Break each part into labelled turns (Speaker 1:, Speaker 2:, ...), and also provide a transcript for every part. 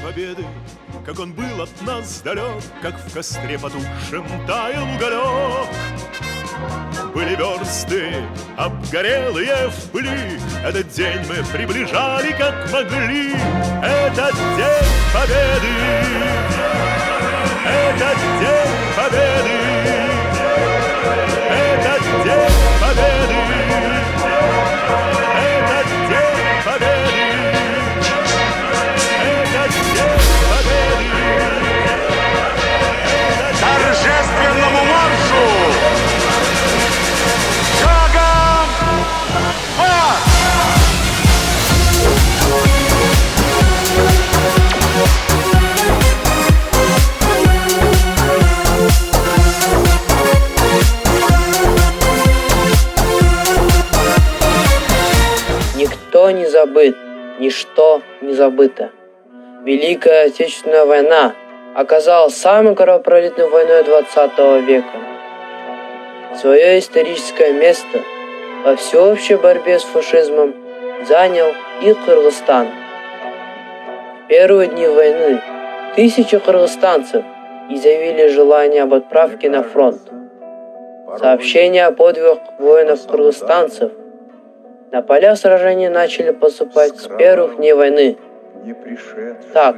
Speaker 1: победы, как он был от нас далек, как в костре потухшем таял уголек. Были версты обгорелые в пыли, этот день мы приближали как могли. Этот день победы, этот день победы, этот день победы, этот день победы, этот день победы.
Speaker 2: Торжественному маршу! Шагом марш!
Speaker 3: Никто не забыт, ничто не забыто. Великая Отечественная война оказалась самой кровопролитной войной XX века. Свое историческое место во всеобщей борьбе с фашизмом занял и Кыргызстан. В первые дни войны тысячи кыргызстанцев изъявили желание об отправке на фронт. Сообщения о подвигах воинов-кыргызстанцев на поля сражений начали поступать с первых дней войны. Так,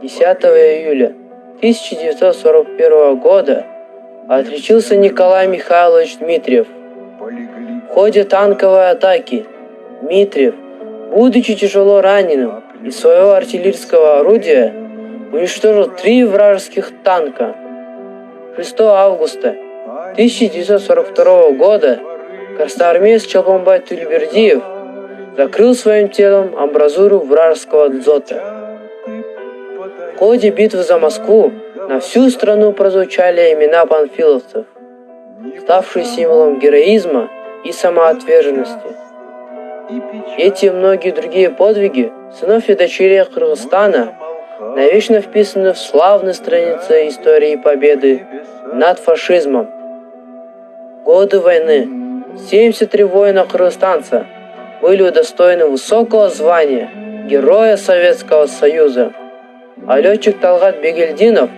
Speaker 3: 10 июля 1941 года отличился Николай Михайлович Дмитриев. В ходе танковой атаки Дмитриев, будучи тяжело раненым, из своего артиллерийского орудия уничтожил 3 вражеских танка. 6 августа 1942 года красноармеец Чолпонбай Тулебердиев закрыл своим телом амбразуру вражеского дзота. В ходе битвы за Москву на всю страну прозвучали имена панфиловцев, ставшие символом героизма и самоотверженности. Эти и многие другие подвиги сынов и дочерей Кыргызстана навечно вписаны в славные страницы истории победы над фашизмом. В годы войны 73 воина-кыргызстанца были удостоены высокого звания Героя Советского Союза, а летчик Талгат Бегельдинов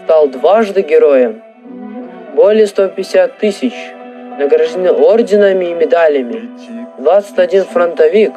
Speaker 3: стал дважды героем. Более 150 тысяч награждены орденами и медалями, 21 фронтовик